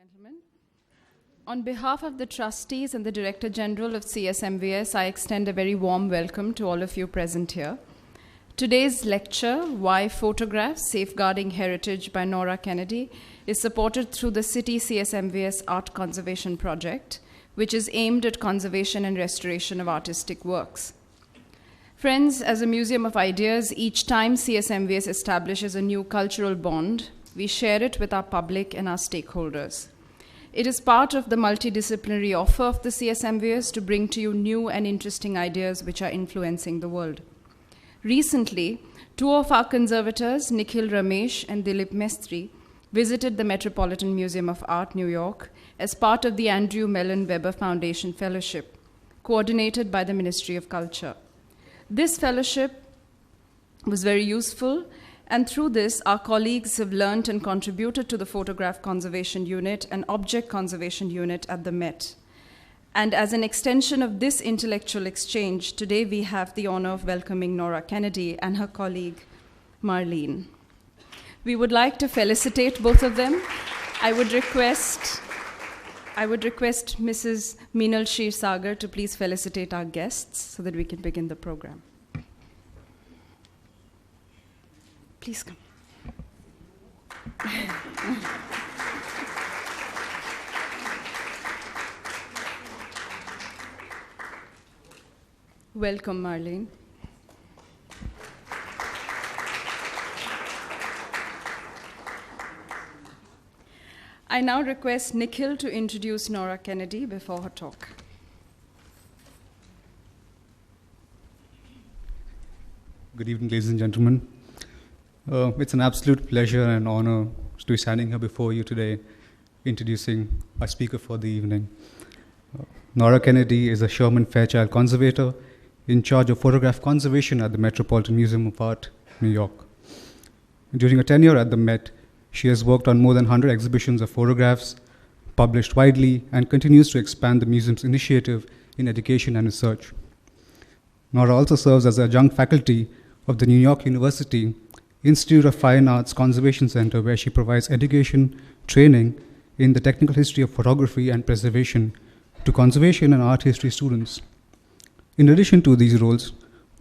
Gentlemen, on behalf of the trustees and the Director General of CSMVS, I extend a very warm welcome to all of you present here. Today's lecture, Why Photographs Safeguarding Heritage by Nora Kennedy, is supported through the City CSMVS Art Conservation Project, which is aimed at conservation and restoration of artistic works. Friends, as a museum of ideas, each time CSMVS establishes a new cultural bond, we share it with our public and our stakeholders. It is part of the multidisciplinary offer of the CSMVS to bring to you new and interesting ideas which are influencing the world. Recently, two of our conservators, Nikhil Ramesh and Dilip Mestri, visited the Metropolitan Museum of Art, New York, as part of the Andrew Mellon Webber Foundation Fellowship, coordinated by the Ministry of Culture. This fellowship was very useful, and through this, our colleagues have learned and contributed to the Photograph Conservation Unit and Object Conservation Unit at the Met. And as an extension of this intellectual exchange, today we have the honor of welcoming Nora Kennedy and her colleague, Marlene. We would like to felicitate both of them. I would request Mrs. Meenal Shirsagar to please felicitate our guests so that we can begin the program. Please come. Welcome, Marlene. I now request Nikhil to introduce Nora Kennedy before her talk. Good evening, ladies and gentlemen. It's an absolute pleasure and honor to be standing here before you today, introducing our speaker for the evening. Nora Kennedy is a Sherman Fairchild conservator in charge of photograph conservation at the Metropolitan Museum of Art, New York. During her tenure at the Met, she has worked on more than 100 exhibitions of photographs, published widely, and continues to expand the museum's initiative in education and research. Nora also serves as adjunct faculty of the New York University Institute of Fine Arts Conservation Center, where she provides education training in the technical history of photography and preservation to conservation and art history students. In addition to these roles,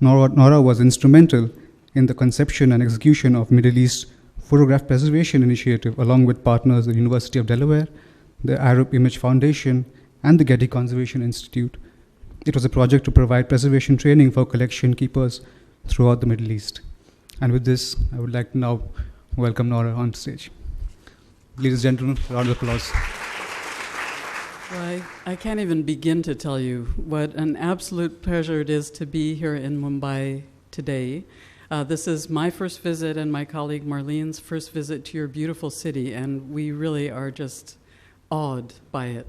Nora was instrumental in the conception and execution of Middle East Photograph Preservation Initiative, along with partners at the University of Delaware, the Arab Image Foundation, and the Getty Conservation Institute. It was a project to provide preservation training for collection keepers throughout the Middle East. And with this, I would like to now welcome Nora on stage. Ladies and gentlemen, round of applause. Well, I can't even begin to tell you what an absolute pleasure it is to be here in Mumbai today. This is my first visit and my colleague Marlene's first visit to your beautiful city, and we really are just awed by it.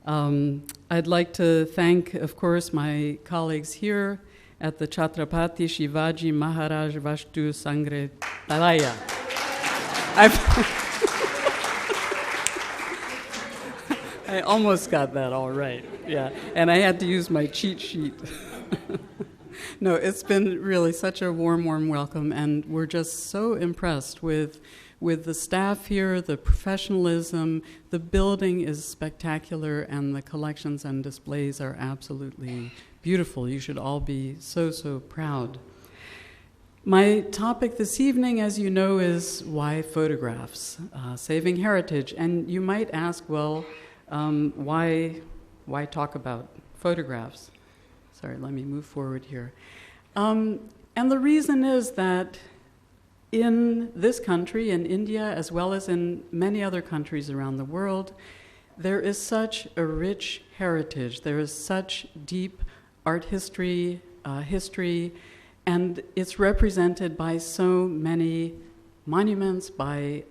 I'd like to thank, of course, my colleagues here at the Chhatrapati Shivaji Maharaj Vastu Sangrahalaya. I almost got that all right, yeah. And I had to use my cheat sheet. No, it's been really such a warm, warm welcome, and we're just so impressed with the staff here, the professionalism. The building is spectacular, and the collections and displays are absolutely beautiful. You should all be so, so proud. My topic this evening, as you know, is why photographs, saving heritage. And you might ask, well, why talk about photographs? Sorry, let me move forward here. And the reason is that in this country, in India, as well as in many other countries around the world, there is such a rich heritage. There is such deep art history, and it's represented by so many monuments, by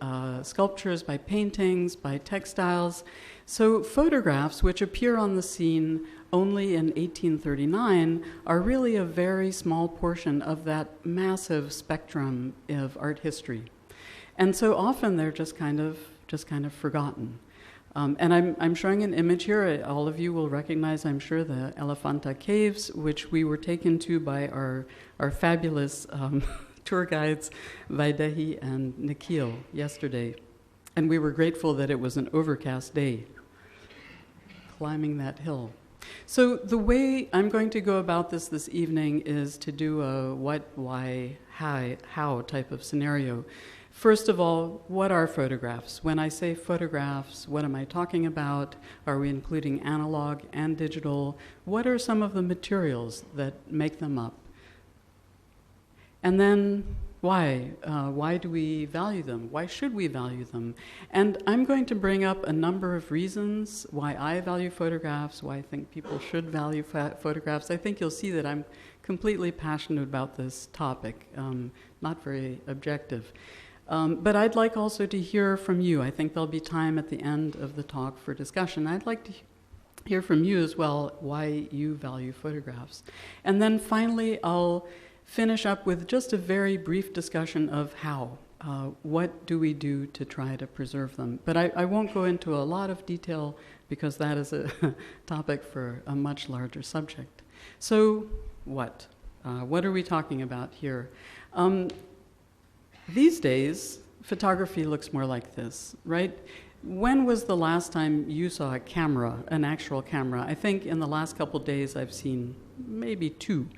sculptures, by paintings, by textiles. So photographs, which appear on the scene only in 1839, are really a very small portion of that massive spectrum of art history. And so often they're just kind of forgotten. And I'm showing an image here. All of you will recognize, I'm sure, the Elephanta Caves, which we were taken to by our fabulous tour guides, Vaidehi and Nikhil, yesterday. And we were grateful that it was an overcast day, climbing that hill. So the way I'm going to go about this evening is to do a what, why, how type of scenario. First of all, what are photographs? When I say photographs, what am I talking about? Are we including analog and digital? What are some of the materials that make them up? And then why? Why do we value them? Why should we value them? And I'm going to bring up a number of reasons why I value photographs, why I think people should value photographs. I think you'll see that I'm completely passionate about this topic, not very objective. But I'd like also to hear from you. I think there'll be time at the end of the talk for discussion. I'd like to hear from you as well why you value photographs. And then finally, I'll finish up with just a very brief discussion of how. What do we do to try to preserve them? But I won't go into a lot of detail because that is a topic for a much larger subject. So what? What are we talking about here? These days, photography looks more like this, right? When was the last time you saw a camera, an actual camera? I think in the last couple days I've seen maybe two.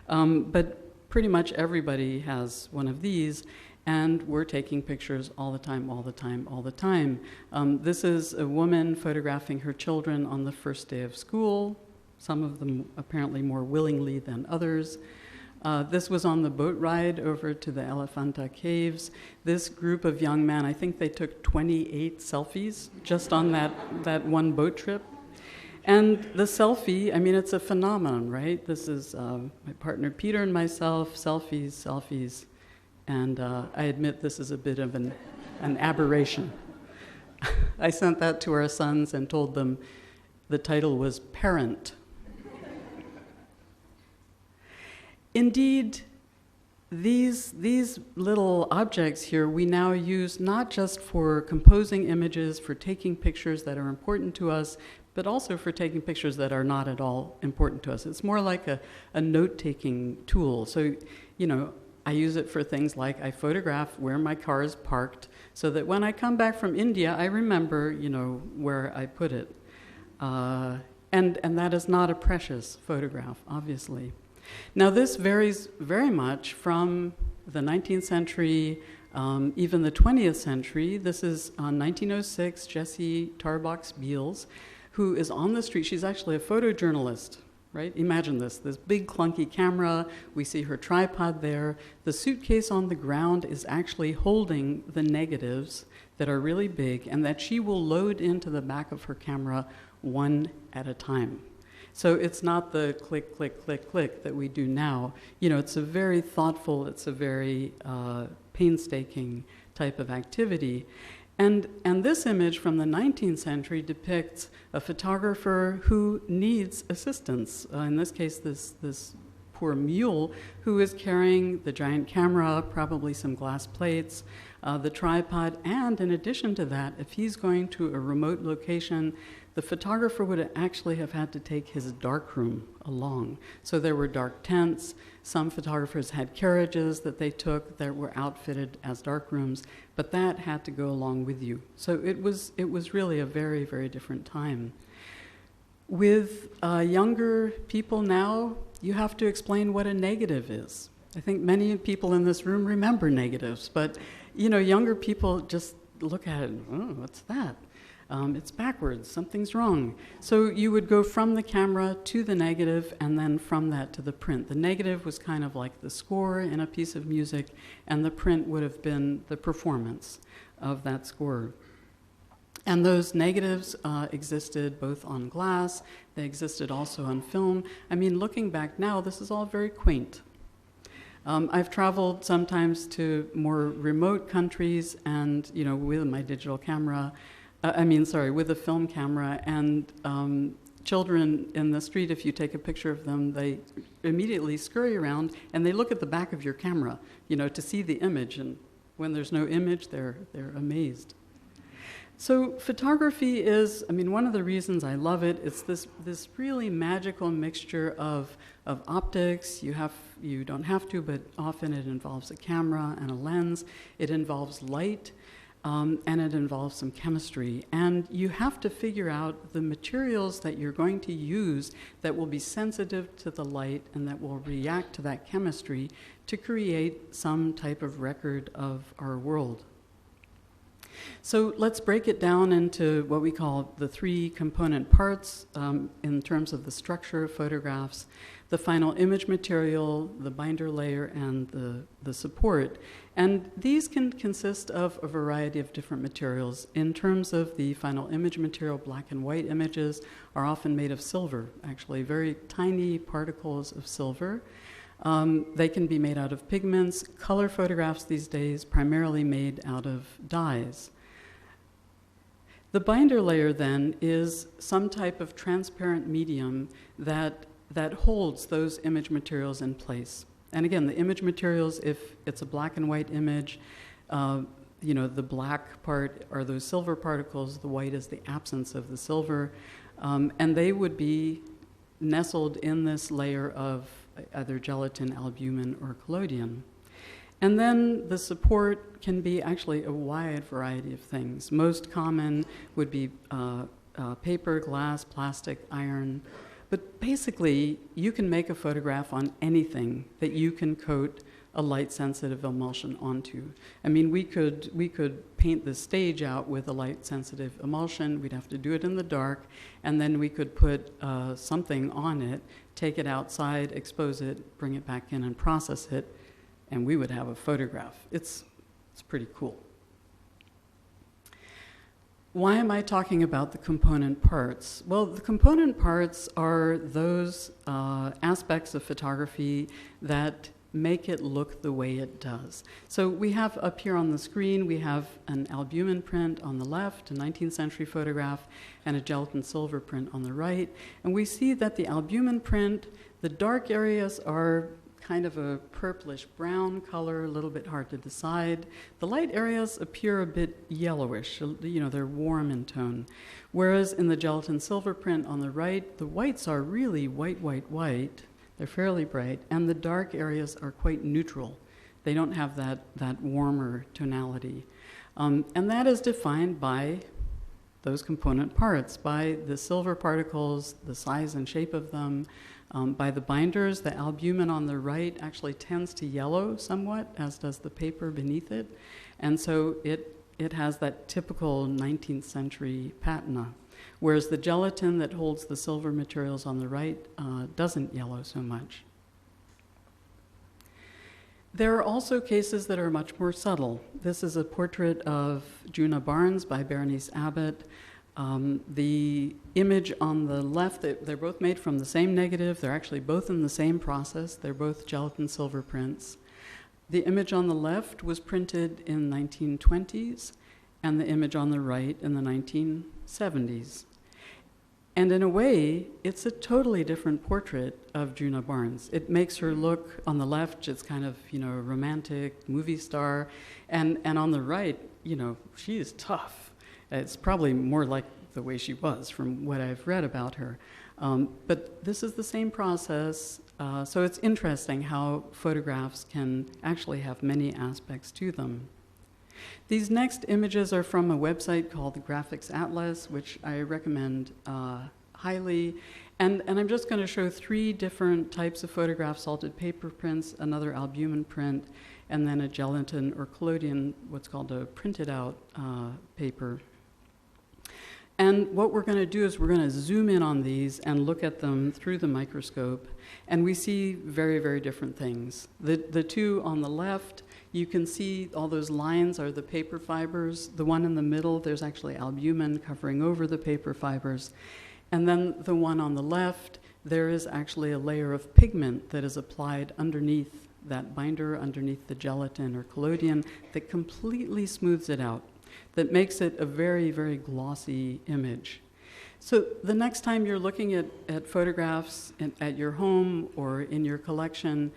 But pretty much everybody has one of these, and we're taking pictures all the time, all the time, all the time. This is a woman photographing her children on the first day of school, some of them apparently more willingly than others. This was on the boat ride over to the Elephanta Caves. This group of young men, I think they took 28 selfies just on that one boat trip. And the selfie, I mean, it's a phenomenon, right? This is my partner Peter and myself, selfies. And I admit this is a bit of an aberration. I sent that to our sons and told them the title was Parent. Indeed, these little objects here we now use not just for composing images, for taking pictures that are important to us, but also for taking pictures that are not at all important to us. It's more like a note-taking tool. So, I use it for things like I photograph where my car is parked so that when I come back from India, I remember, where I put it. And that is not a precious photograph, obviously. Now, this varies very much from the 19th century, even the 20th century. This is 1906, Jessie Tarbox Beals, who is on the street. She's actually a photojournalist, right? Imagine this big clunky camera. We see her tripod there. The suitcase on the ground is actually holding the negatives that are really big and that she will load into the back of her camera one at a time. So it's not the click, click, click, click that we do now. It's a very thoughtful, it's a very painstaking type of activity. And this image from the 19th century depicts a photographer who needs assistance. In this case, this poor mule who is carrying the giant camera, probably some glass plates, the tripod, and in addition to that, if he's going to a remote location, the photographer would actually have had to take his darkroom along. So there were dark tents. Some photographers had carriages that they took that were outfitted as darkrooms, but that had to go along with you. So it was really a very, very different time. With younger people now, you have to explain what a negative is. I think many people in this room remember negatives, but younger people just look at it, oh, what's that? It's backwards, something's wrong. So you would go from the camera to the negative and then from that to the print. The negative was kind of like the score in a piece of music, and the print would have been the performance of that score. And those negatives existed both on glass, they existed also on film. I mean, looking back now, this is all very quaint. I've traveled sometimes to more remote countries and, with my digital camera, with a film camera, and children in the street, if you take a picture of them, they immediately scurry around and they look at the back of your camera, to see the image. And when there's no image, they're amazed. So photography is, one of the reasons I love it, it's this really magical mixture of optics. You don't have to, but often it involves a camera and a lens. It involves light. and it involves some chemistry. And you have to figure out the materials that you're going to use that will be sensitive to the light and that will react to that chemistry to create some type of record of our world. So let's break it down into what we call the three component parts in terms of the structure of photographs: the final image material, the binder layer, and the support. And these can consist of a variety of different materials. In terms of the final image material, black and white images are often made of silver, actually very tiny particles of silver. They can be made out of pigments. Color photographs these days primarily made out of dyes. The binder layer then is some type of transparent medium that holds those image materials in place. And again, the image materials, if it's a black and white image, the black part are those silver particles, the white is the absence of the silver, and they would be nestled in this layer of either gelatin, albumin, or collodion. And then the support can be actually a wide variety of things. Most common would be paper, glass, plastic, iron. But basically, you can make a photograph on anything that you can coat a light-sensitive emulsion onto. I mean, we could paint the stage out with a light-sensitive emulsion. We'd have to do it in the dark, and then we could put something on it, take it outside, expose it, bring it back in, and process it, and we would have a photograph. It's pretty cool. Why am I talking about the component parts? Well, the component parts are those aspects of photography that make it look the way it does. So we have up here on the screen, we have an albumin print on the left, a 19th century photograph, and a gelatin silver print on the right. And we see that the albumin print, the dark areas are kind of a purplish brown color, a little bit hard to decide. The light areas appear a bit yellowish, they're warm in tone. Whereas in the gelatin silver print on the right, the whites are really white, white, white. They're fairly bright, and the dark areas are quite neutral. They don't have that warmer tonality. And that is defined by those component parts, by the silver particles, the size and shape of them, by the binders. The albumin on the right actually tends to yellow somewhat, as does the paper beneath it. And so it has that typical 19th century patina, whereas the gelatin that holds the silver materials on the right doesn't yellow so much. There are also cases that are much more subtle. This is a portrait of Juna Barnes by Berenice Abbott. The image on the left, they're both made from the same negative. They're actually both in the same process. They're both gelatin silver prints. The image on the left was printed in 1920s, and the image on the right in the 1970s. And in a way, it's a totally different portrait of Juna Barnes. It makes her look, on the left, it's kind of, a romantic movie star, and on the right, she is tough. It's probably more like the way she was from what I've read about her. But this is the same process, so it's interesting how photographs can actually have many aspects to them. These next images are from a website called the Graphics Atlas, which I recommend highly. And I'm just going to show three different types of photographs: salted paper prints, another albumin print, and then a gelatin or collodion, what's called a printed out paper. And what we're going to do is we're going to zoom in on these and look at them through the microscope, and we see very, very different things. The two on the left, you can see all those lines are the paper fibers. The one in the middle, there's actually albumin covering over the paper fibers. And then the one on the left, there is actually a layer of pigment that is applied underneath that binder, underneath the gelatin or collodion, that completely smooths it out, that makes it a very, very glossy image. So the next time you're looking at photographs at your home or in your collection,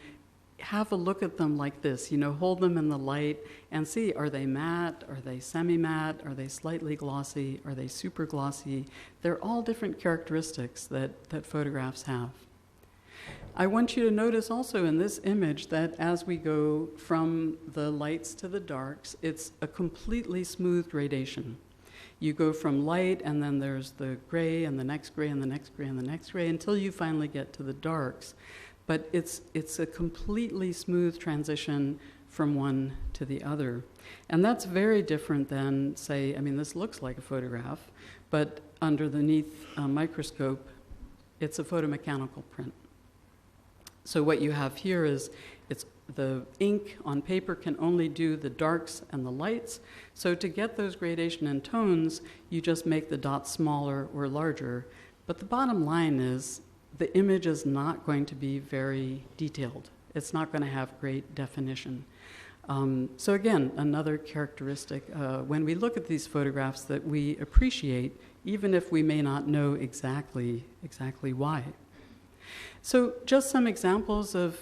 have a look at them like this, hold them in the light and see, are they matte, are they semi-matte, are they slightly glossy, are they super glossy? They're all different characteristics that photographs have. I want you to notice also in this image that as we go from the lights to the darks, it's a completely smooth gradation. You go from light, and then there's the gray, and the next gray, and the next gray, and the next gray, until you finally get to the darks. But it's a completely smooth transition from one to the other. And that's very different than, say, I mean, this looks like a photograph, but underneath a microscope, it's a photomechanical print. So what you have here is it's the ink on paper can only do the darks and the lights. So to get those gradation and tones, you just make the dots smaller or larger. But the bottom line is the image is not going to be very detailed. It's not going to have great definition. So again, another characteristic when we look at these photographs that we appreciate, even if we may not know exactly why. So just some examples of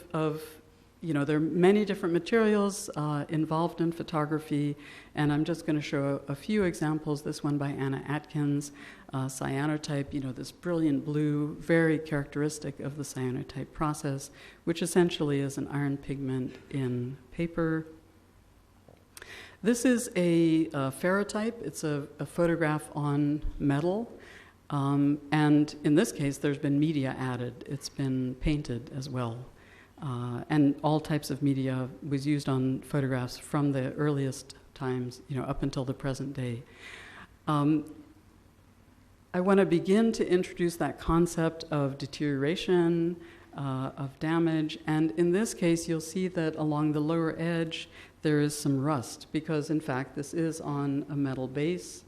there are many different materials involved in photography, and I'm just going to show a few examples. This one by Anna Atkins, cyanotype, this brilliant blue, very characteristic of the cyanotype process, which essentially is an iron pigment in paper. This is a ferrotype. It's a photograph on metal. And in this case, there's been media added. It's been painted as well. And all types of media was used on photographs from the earliest times, up until the present day. I want to begin to introduce that concept of deterioration, of damage. And in this case, you'll see that along the lower edge, there is some rust, because in fact, this is on a metal base.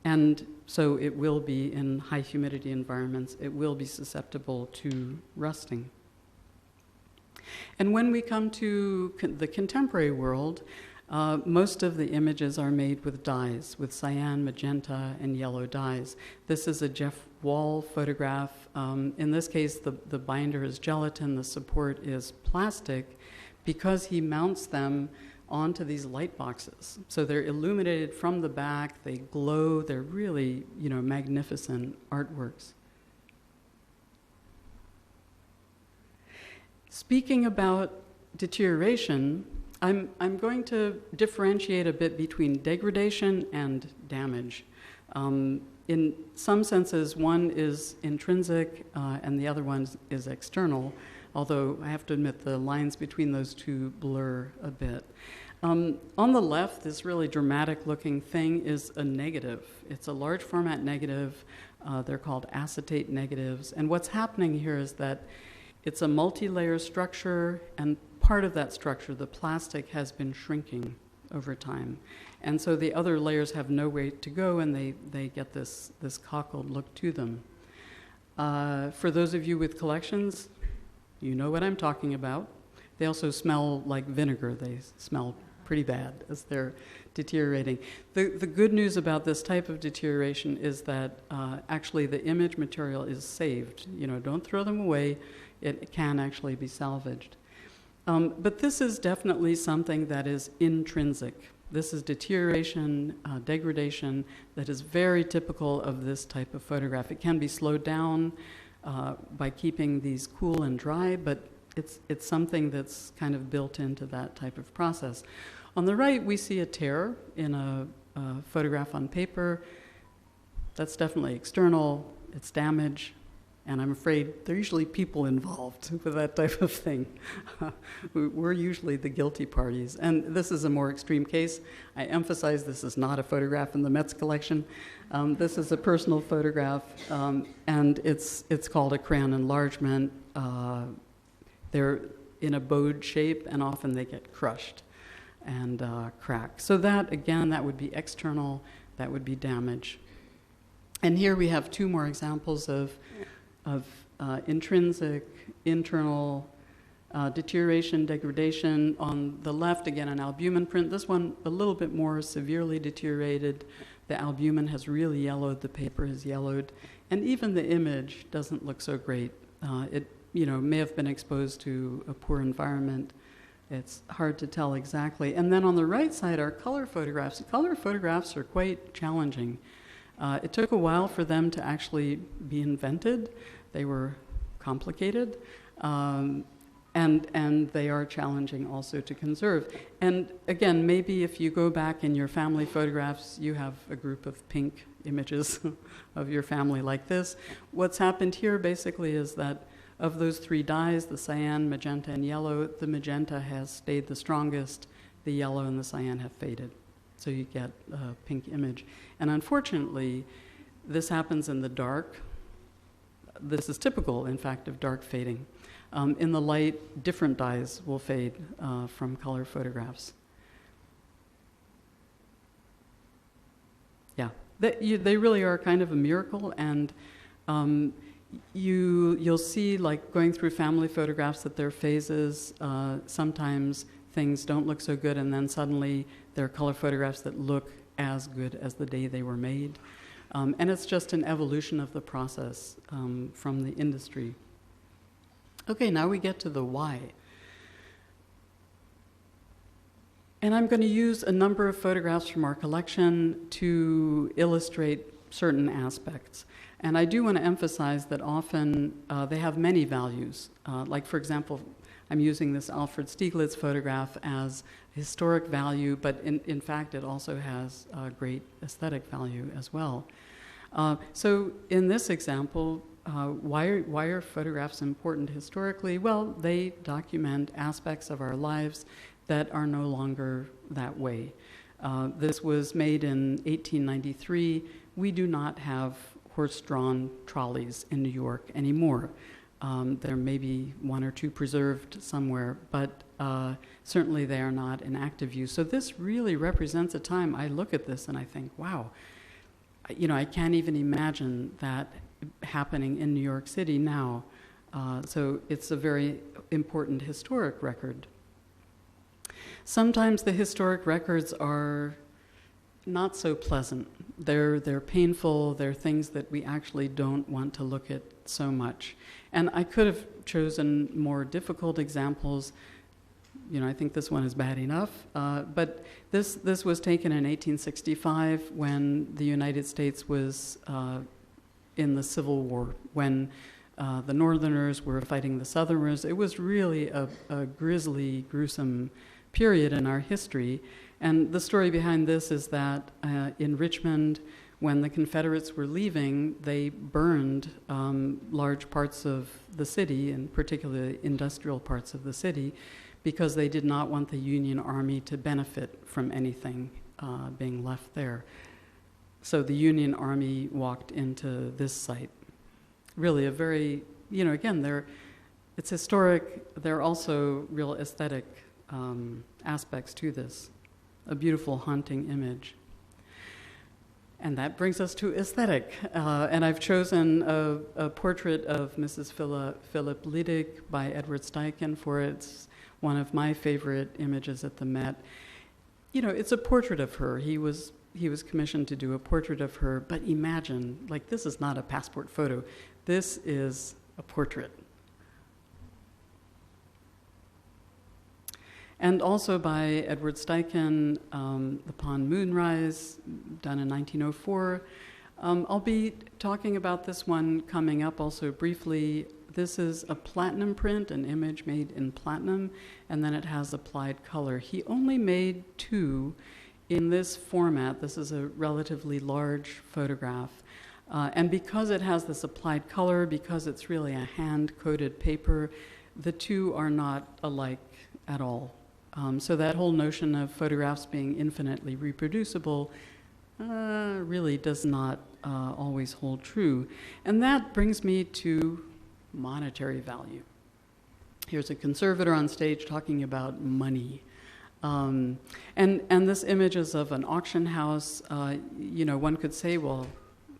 And so it will be in high humidity environments, it will be susceptible to rusting. And when we come to the contemporary world, most of the images are made with dyes, with cyan, magenta, and yellow dyes. This is a Jeff Wall photograph. In this case, the binder is gelatin, the support is plastic, because he mounts them onto these light boxes. So they're illuminated from the back, they glow, they're really, magnificent artworks. Speaking about deterioration, I'm going to differentiate a bit between degradation and damage. In some senses, one is intrinsic and the other one is external, although I have to admit the lines between those two blur a bit. On the left, this really dramatic looking thing is a negative. It's a large format negative. They're called acetate negatives. And what's happening here is that it's a multi-layer structure, and part of that structure, the plastic, has been shrinking over time. And so the other layers have no way to go, and they get this cockled look to them. For those of you with collections, you know what I'm talking about. They also smell like vinegar. They smell pretty bad as they're deteriorating. The good news about this type of deterioration is that actually the image material is saved. Don't throw them away. It can actually be salvaged. But this is definitely something that is intrinsic. This is deterioration, degradation that is very typical of this type of photograph. It can be slowed down by keeping these cool and dry, but it's something that's kind of built into that type of process. On the right, we see a tear in a photograph on paper. That's definitely external. It's damage. And I'm afraid there are usually people involved with that type of thing. We're usually the guilty parties. And this is a more extreme case. I emphasize this is not a photograph in the Met's collection. This is a personal photograph, and it's called a crayon enlargement. They're in a bowed shape, and often they get crushed and crack. So that, again, that would be external, that would be damage. And here we have two more examples of intrinsic, internal deterioration, degradation. On the left, again, an albumin print. This one a little bit more severely deteriorated. The albumin has really yellowed, the paper has yellowed, and even the image doesn't look so great. It may have been exposed to a poor environment. It's hard to tell exactly. And then on the right side are color photographs. Color photographs are quite challenging. It took a while for them to actually be invented. They were complicated, and they are challenging also to conserve. And again, maybe if you go back in your family photographs, you have a group of pink images of your family like this. What's happened here basically is that of those three dyes, the cyan, magenta, and yellow, the magenta has stayed the strongest, the yellow and the cyan have faded. So you get a pink image. And unfortunately, this happens in the dark. This is typical, in fact, of dark fading. In the light, different dyes will fade from color photographs. Yeah, they really are kind of a miracle, and you'll see, like going through family photographs, that there are phases. Sometimes things don't look so good, and then suddenly there are color photographs that look as good as the day they were made. And it's just an evolution of the process from the industry. Okay, now we get to the why. And I'm going to use a number of photographs from our collection to illustrate certain aspects. And I do want to emphasize that often they have many values. Like, for example, I'm using this Alfred Stieglitz photograph as historic value, but in fact it also has great aesthetic value as well. So in this example, why are photographs important historically? Well, they document aspects of our lives that are no longer that way. This was made in 1893. We do not have horse-drawn trolleys in New York anymore. There may be one or two preserved somewhere, but certainly they are not in active use. So this really represents a time. I look at this and I think, wow, I can't even imagine that happening in New York City now. So it's a very important historic record. Sometimes the historic records are not so pleasant. They're painful. They're things that we actually don't want to look at so much. And I could have chosen more difficult examples. I think this one is bad enough. But this was taken in 1865 when the United States was in the Civil War, when the Northerners were fighting the Southerners. It was really a grisly, gruesome period in our history. And the story behind this is that in Richmond, when the Confederates were leaving, they burned large parts of the city, and particularly industrial parts of the city, because they did not want the Union Army to benefit from anything being left there. So the Union Army walked into this site. Really a very, again, it's historic. There are also real aesthetic aspects to this. A beautiful, haunting image. And that brings us to aesthetic. And I've chosen a portrait of Mrs. Philip Lidig by Edward Steichen for it. It's one of my favorite images at the Met. It's a portrait of her. He was commissioned to do a portrait of her, but imagine, this is not a passport photo. This is a portrait. And also by Edward Steichen, The Pond Moonrise, done in 1904. I'll be talking about this one coming up also briefly. This is a platinum print, an image made in platinum, and then it has applied color. He only made 2 in this format. This is a relatively large photograph. And because it has this applied color, because it's really a hand-coated paper, the 2 are not alike at all. So that whole notion of photographs being infinitely reproducible really does not always hold true. And that brings me to monetary value. Here's a conservator on stage talking about money. And this image is of an auction house. One could say, well,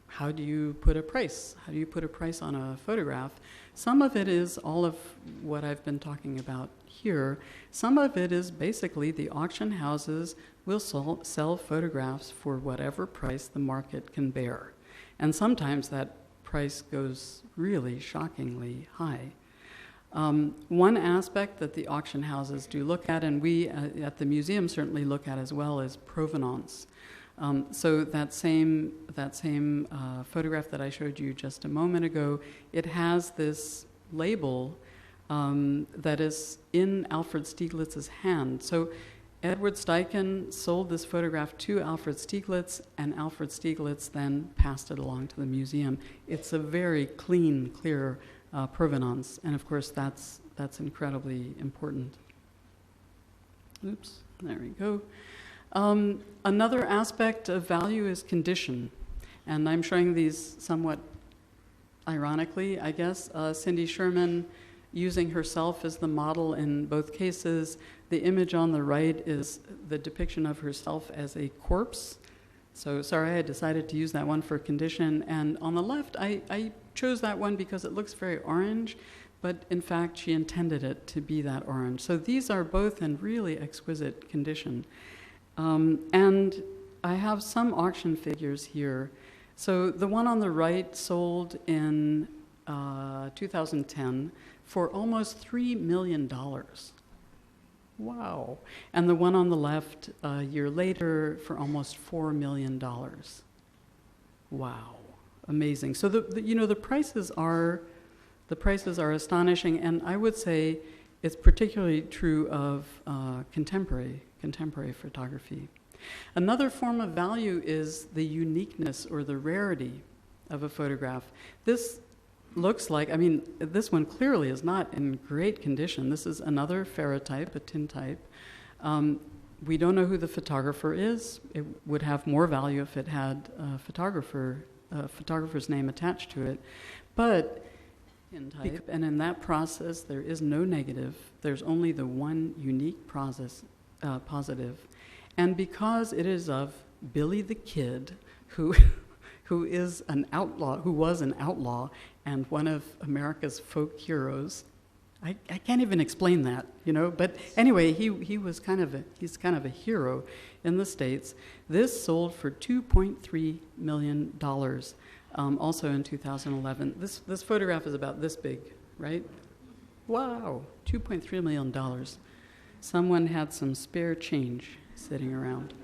how do you put a price? How do you put a price on a photograph? Some of it is all of what I've been talking about here. Some of it is basically the auction houses will sell photographs for whatever price the market can bear. And sometimes that price goes really shockingly high. One aspect that the auction houses do look at, and we at the museum certainly look at as well, is provenance. So that same photograph that I showed you just a moment ago, it has this label that is in Alfred Stieglitz's hand. So Edward Steichen sold this photograph to Alfred Stieglitz, and Alfred Stieglitz then passed it along to the museum. It's a very clean, clear provenance, and of course that's incredibly important. Oops, there we go. Another aspect of value is condition, and I'm showing these somewhat ironically, I guess. Cindy Sherman using herself as the model in both cases. The image on the right is the depiction of herself as a corpse. So sorry, I decided to use that one for condition. And on the left, I chose that one because it looks very orange, but in fact, she intended it to be that orange. So these are both in really exquisite condition. And I have some auction figures here. So the one on the right sold in 2010 for almost $3 million. Wow. And the one on the left a year later for almost $4 million. Wow. Amazing. So the prices are astonishing, and I would say it's particularly true of contemporary photography. Another form of value is the uniqueness or the rarity of a photograph. This looks like, this one clearly is not in great condition. This is another ferrotype, a tintype. We don't know who the photographer is. It would have more value if it had a photographer's name attached to it. But tintype, and in that process, there is no negative. There's only the one unique process, positive. And because it is of Billy the Kid, who was an outlaw and one of America's folk heroes. I can't even explain that, But anyway, he's kind of a hero in the States. This sold for $2.3 million, also in 2011. This photograph is about this big, right? Wow, $2.3 million. Someone had some spare change sitting around.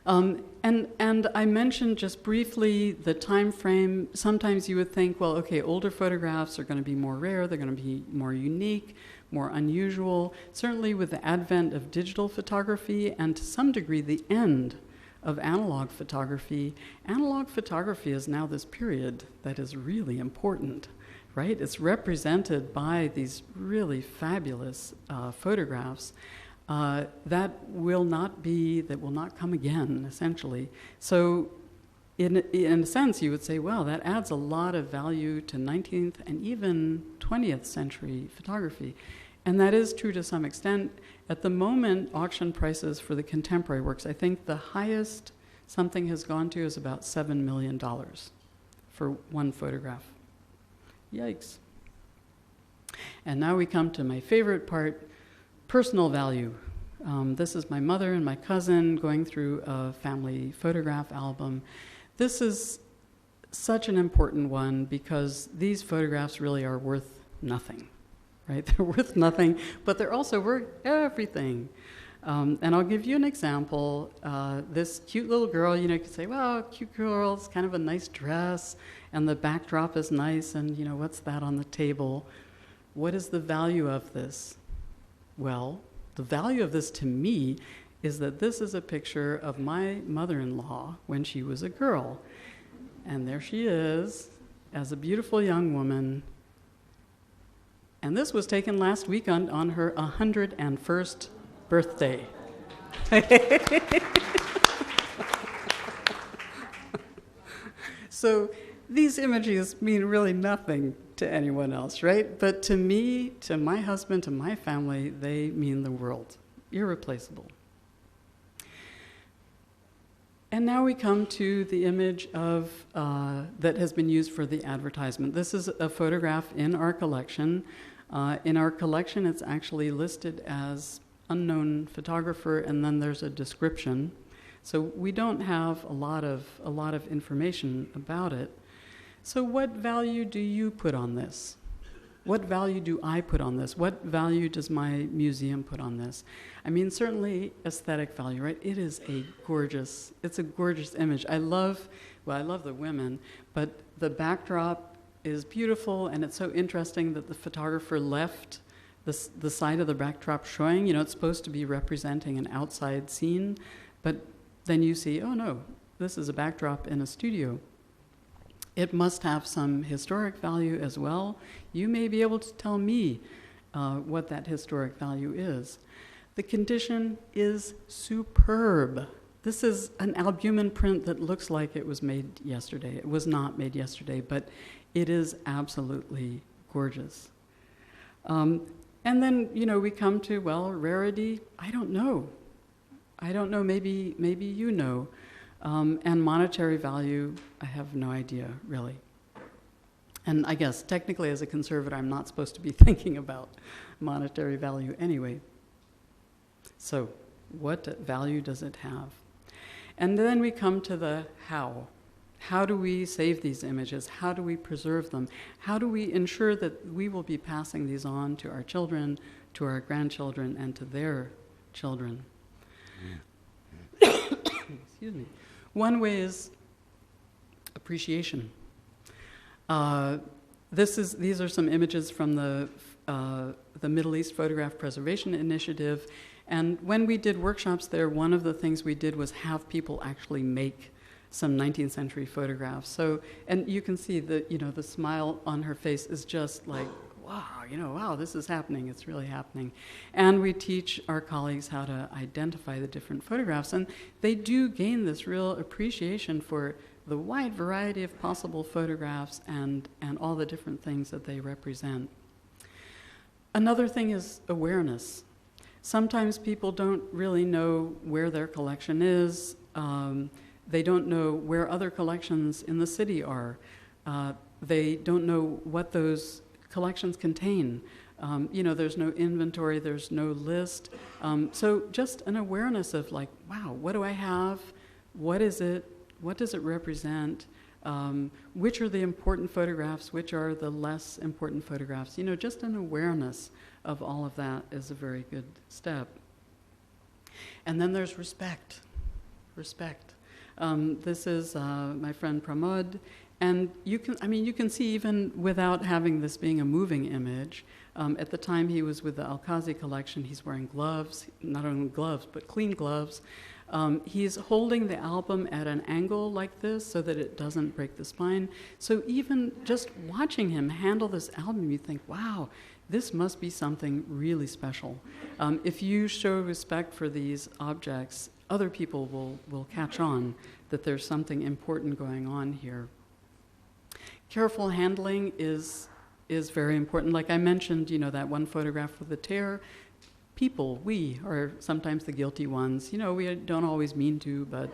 And I mentioned just briefly the time frame. Sometimes you would think, well, okay, older photographs are going to be more rare, they're going to be more unique, more unusual. Certainly with the advent of digital photography and to some degree the end of analog photography is now this period that is really important, right? It's represented by these really fabulous photographs that will not come again, essentially. So in a sense, you would say, well, that adds a lot of value to 19th and even 20th century photography. And that is true to some extent. At the moment, auction prices for the contemporary works, I think the highest something has gone to is about $7 million for one photograph. Yikes. And now we come to my favorite part, personal value. This is my mother and my cousin going through a family photograph album. This is such an important one because these photographs really are worth nothing, right? They're worth nothing, but they're also worth everything. And I'll give you an example. This cute little girl, you could say, well, cute girl, it's kind of a nice dress, and the backdrop is nice, and what's that on the table? What is the value of this? Well, the value of this to me is that this is a picture of my mother-in-law when she was a girl. And there she is as a beautiful young woman. And this was taken last week on her 101st birthday. So these images mean really nothing to anyone else, right? But to me, to my husband, to my family, they mean the world. Irreplaceable. And now we come to the image of that has been used for the advertisement. This is a photograph in our collection. In our collection, it's actually listed as unknown photographer, and then there's a description. So we don't have a lot of information about it. So what value do you put on this? What value do I put on this? What value does my museum put on this? Certainly aesthetic value, right? It's a gorgeous image. I love the women, but the backdrop is beautiful, and it's so interesting that the photographer left the side of the backdrop showing. It's supposed to be representing an outside scene, but then you see, oh no, this is a backdrop in a studio. It must have some historic value as well. You may be able to tell me what that historic value is. The condition is superb. This is an albumin print that looks like it was made yesterday. It was not made yesterday, but it is absolutely gorgeous. And then, we come to, rarity. I don't know. Maybe you know. And monetary value, I have no idea, really. And I guess, technically, as a conservator, I'm not supposed to be thinking about monetary value anyway. So, what value does it have? And then we come to the how. How do we save these images? How do we preserve them? How do we ensure that we will be passing these on to our children, to our grandchildren, and to their children? Excuse me. One way is appreciation. These are some images from the Middle East Photograph Preservation Initiative. And when we did workshops there, one of the things we did was have people actually make some 19th century photographs. So, and you can see the smile on her face is just like, wow, this is happening, it's really happening. And we teach our colleagues how to identify the different photographs, and they do gain this real appreciation for the wide variety of possible photographs and all the different things that they represent. Another thing is awareness. Sometimes people don't really know where their collection is. They don't know where other collections in the city are. They don't know what those collections contain. There's no inventory, there's no list. So just an awareness of like, wow, what do I have? What is it? What does it represent? Which are the important photographs? Which are the less important photographs? Just an awareness of all of that is a very good step. And then there's respect. Respect. This is my friend Pramod, and you can see even without having this being a moving image, at the time he was with the Al-Qazi collection, he's wearing gloves, not only gloves, but clean gloves. He's holding the album at an angle like this so that it doesn't break the spine. So even just watching him handle this album, you think, wow, this must be something really special. If you show respect for these objects, other people will catch on that there's something important going on here. Careful handling is very important. Like I mentioned, that one photograph with the tear, people, we are sometimes the guilty ones. We don't always mean to, but,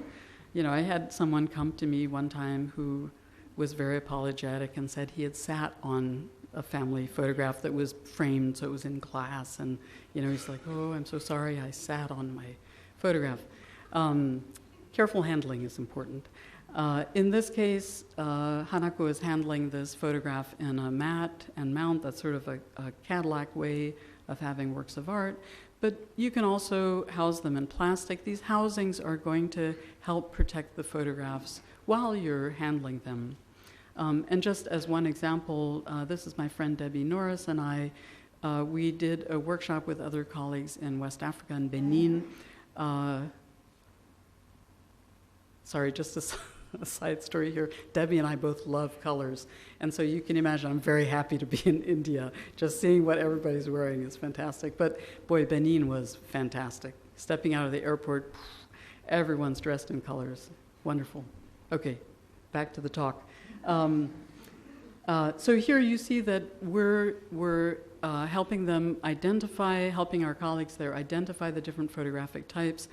I had someone come to me one time who was very apologetic and said he had sat on a family photograph that was framed, so it was in glass, and, he's like, oh, I'm so sorry, I sat on my photograph. Careful handling is important. In this case, Hanako is handling this photograph in a mat and mount. That's sort of a Cadillac way of having works of art. But you can also house them in plastic. These housings are going to help protect the photographs while you're handling them. And just as one example, this is my friend Debbie Norris and I. We did a workshop with other colleagues in West Africa and Benin. Sorry, just a side story here. Debbie and I both love colors. And so you can imagine I'm very happy to be in India. Just seeing what everybody's wearing is fantastic. But boy, Benin was fantastic. Stepping out of the airport, everyone's dressed in colors. Wonderful. Okay, back to the talk. So here you see that we're helping them helping our colleagues there identify the different photographic types.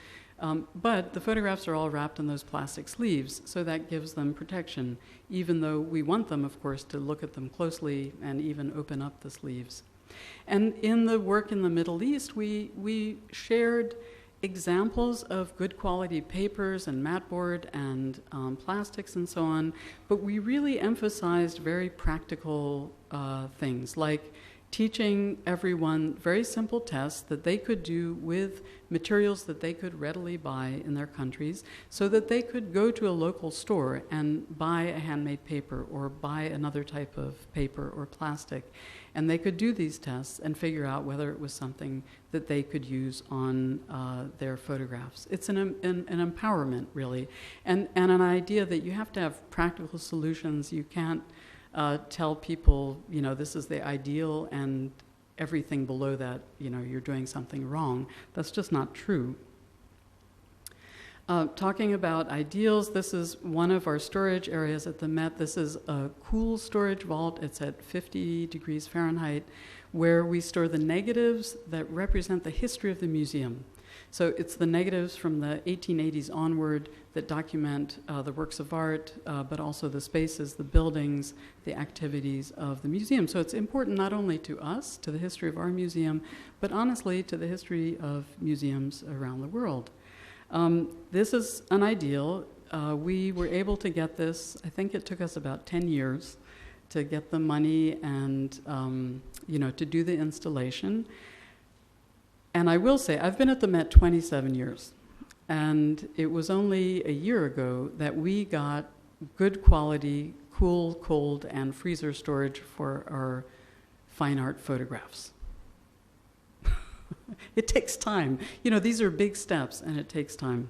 But the photographs are all wrapped in those plastic sleeves, so that gives them protection, even though we want them, of course, to look at them closely and even open up the sleeves. And in the work in the Middle East, we shared examples of good quality papers and matboard and plastics and so on, but we really emphasized very practical things like teaching everyone very simple tests that they could do with materials that they could readily buy in their countries, so that they could go to a local store and buy a handmade paper or buy another type of paper or plastic. And they could do these tests and figure out whether it was something that they could use on their photographs. It's an empowerment, really, and an idea that you have to have practical solutions. You can't tell people, this is the ideal and everything below that, you're doing something wrong. That's just not true. Talking about ideals, this is one of our storage areas at the Met. This is a cool storage vault. It's at 50 degrees Fahrenheit, where we store the negatives that represent the history of the museum. So it's the negatives from the 1880s onward that document the works of art, but also the spaces, the buildings, the activities of the museum. So it's important not only to us, to the history of our museum, but honestly to the history of museums around the world. This is an ideal. We were able to get this, I think it took us about 10 years to get the money and, to do the installation. And I will say, I've been at the Met 27 years, and it was only a year ago that we got good quality, cool, cold, and freezer storage for our fine art photographs. It takes time. These are big steps, and it takes time.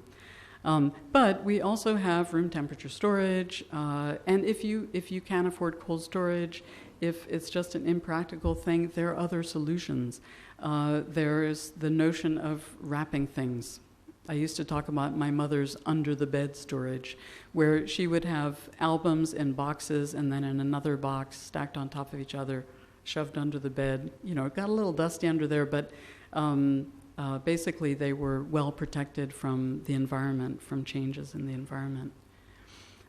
But we also have room temperature storage, and if you can't afford cold storage, if it's just an impractical thing, there are other solutions. There's the notion of wrapping things. I used to talk about my mother's under-the-bed storage, where she would have albums in boxes and then in another box stacked on top of each other, shoved under the bed. It got a little dusty under there, but basically they were well protected from the environment, from changes in the environment.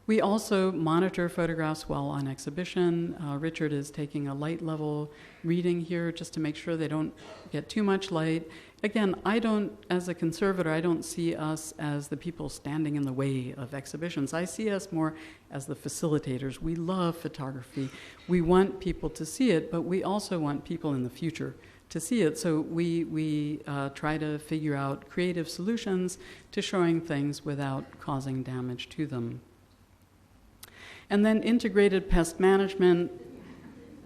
We also monitor photographs while on exhibition. Richard is taking a light level reading here just to make sure they don't get too much light. Again, as a conservator, I don't see us as the people standing in the way of exhibitions. I see us more as the facilitators. We love photography. We want people to see it, but we also want people in the future to see it. So we try to figure out creative solutions to showing things without causing damage to them. And then integrated pest management.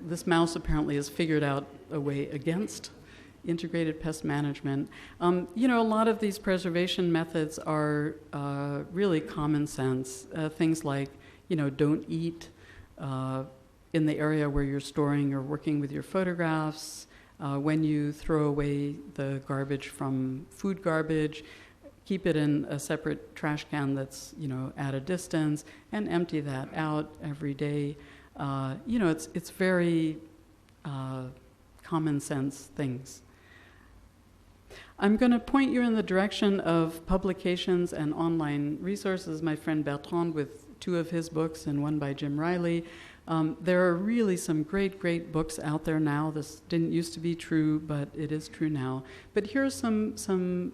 This mouse apparently has figured out a way against integrated pest management. A lot of these preservation methods are really common sense. Things like, don't eat in the area where you're storing or working with your photographs. When you throw away the garbage from food garbage, keep it in a separate trash can that's, at a distance, and empty that out every day. It's very common sense things. I'm going to point you in the direction of publications and online resources. My friend Bertrand with 2 of his books and 1 by Jim Riley. There are really some great, great books out there now. This didn't used to be true, but it is true now. But here are some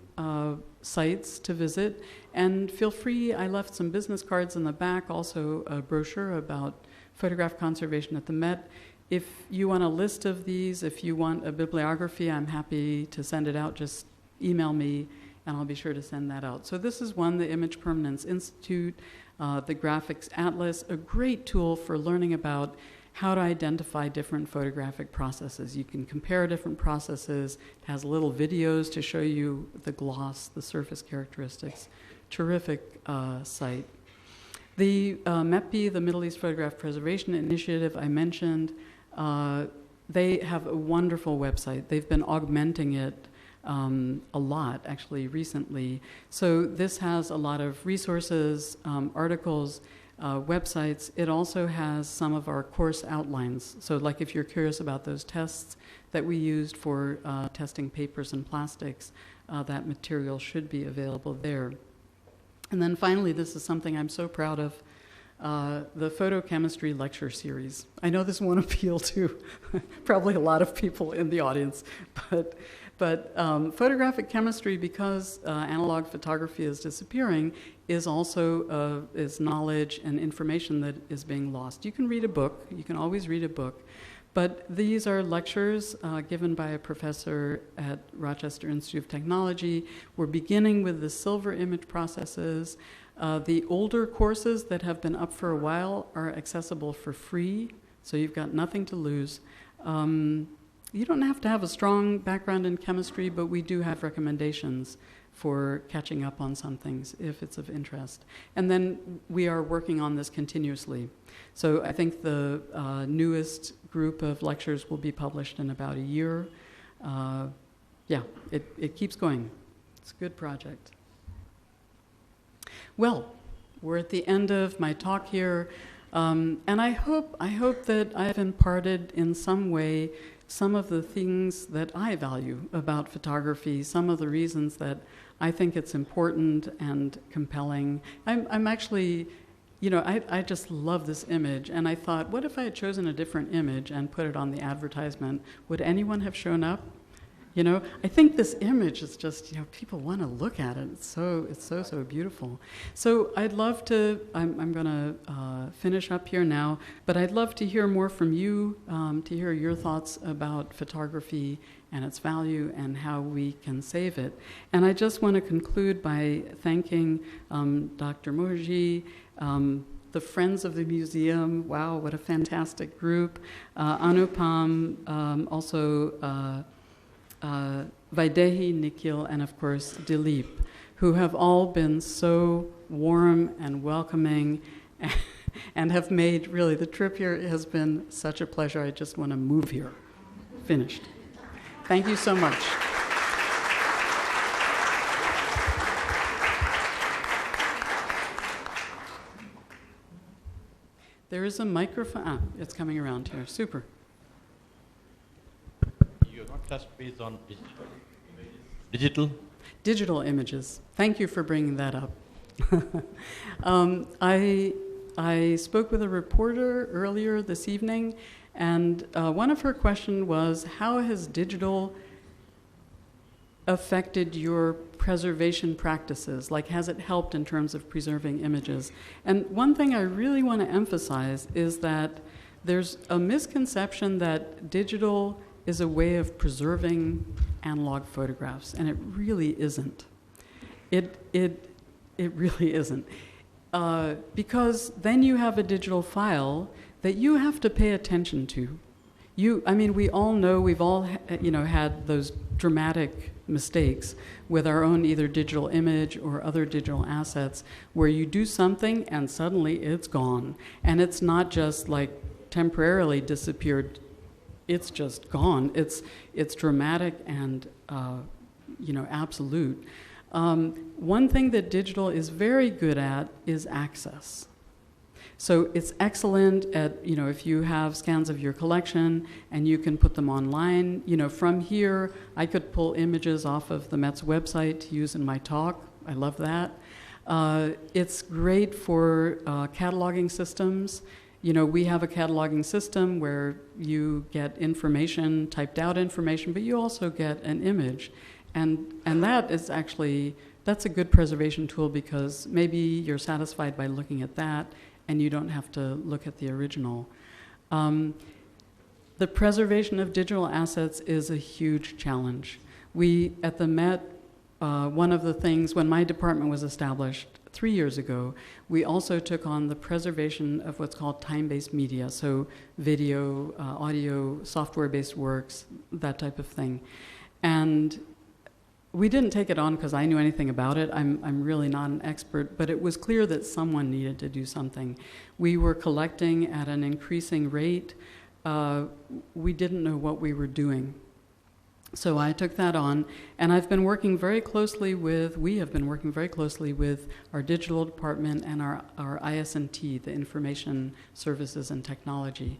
sites to visit, and feel free. I left some business cards in the back, also a brochure about photograph conservation at the Met. If you want a list of these, if you want a bibliography, I'm happy to send it out. Just email me, and I'll be sure to send that out. So this is one, the Image Permanence Institute, the Graphics Atlas, a great tool for learning about how to identify different photographic processes. You can compare different processes. It has little videos to show you the gloss, the surface characteristics. Terrific site. The MEPI, the Middle East Photograph Preservation Initiative I mentioned, they have a wonderful website. They've been augmenting it a lot, actually, recently. So this has a lot of resources, articles, websites. It also has some of our course outlines. So like if you're curious about those tests that we used for testing papers and plastics, that material should be available there. And then finally, this is something I'm so proud of, the photochemistry lecture series. I know this won't appeal to probably a lot of people in the audience, but photographic chemistry, because analog photography is disappearing, is also is knowledge and information that is being lost. You can read a book. You can always read a book. But these are lectures given by a professor at Rochester Institute of Technology. We're beginning with the silver image processes. The older courses that have been up for a while are accessible for free, so you've got nothing to lose. You don't have to have a strong background in chemistry, but we do have recommendations for catching up on some things if it's of interest. And then we are working on this continuously. So I think the newest group of lectures will be published in about a year. It keeps going. It's a good project. Well, we're at the end of my talk here, and I hope that I've imparted in some way some of the things that I value about photography, some of the reasons that I think it's important and compelling. I'm actually, I just love this image, and I thought, what if I had chosen a different image and put it on the advertisement? Would anyone have shown up? I think this image is just, people want to look at it. It's so beautiful. So I'd love to, I'm going to finish up here now, but I'd love to hear more from you, to hear your thoughts about photography and its value and how we can save it. And I just want to conclude by thanking Dr. Moji, the Friends of the Museum. Wow, what a fantastic group. Anupam, also Vaidehi, Nikhil, and of course Dilip, who have all been so warm and welcoming and have made, really, the trip here has been such a pleasure. I just want to move here. Finished. Thank you so much. There is a microphone. It's coming around here. Super. You're not touched base on digital? Digital images. Thank you for bringing that up. I spoke with a reporter earlier this evening, and one of her questions was, how has digital affected your preservation practices? Like, has it helped in terms of preserving images? And one thing I really want to emphasize is that there's a misconception that digital is a way of preserving analog photographs, and it really isn't. It really isn't. Because then you have a digital file that you have to pay attention to. We all know, we've all had those dramatic mistakes with our own either digital image or other digital assets where you do something and suddenly it's gone. And it's not just like temporarily disappeared, it's just gone. It's dramatic and absolute. One thing that digital is very good at is access. So it's excellent at, if you have scans of your collection and you can put them online. From here, I could pull images off of the Met's website to use in my talk. I love that. It's great for cataloging systems. We have a cataloging system where you get information, typed out information, but you also get an image. And that is actually, that's a good preservation tool because maybe you're satisfied by looking at that and you don't have to look at the original. The preservation of digital assets is a huge challenge. We, at the Met, one of the things, when my department was established 3 years ago, we also took on the preservation of what's called time-based media, so video, audio, software-based works, that type of thing. And we didn't take it on because I knew anything about it. I'm really not an expert, but it was clear that someone needed to do something. We were collecting at an increasing rate. We didn't know what we were doing. So I took that on, and we have been working very closely with our digital department and our IS&T, the Information Services and Technology,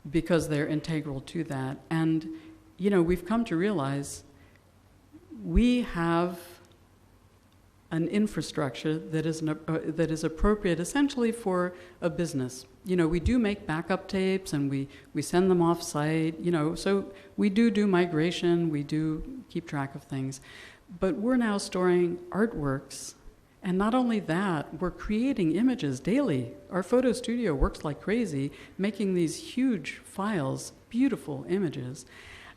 because they're integral to that. And, we've come to realize we have an infrastructure that is appropriate essentially for a business. We do make backup tapes and we send them off site, so we do migration, we do keep track of things. But we're now storing artworks And not only that, we're creating images daily. Our photo studio works like crazy, making these huge files, beautiful images.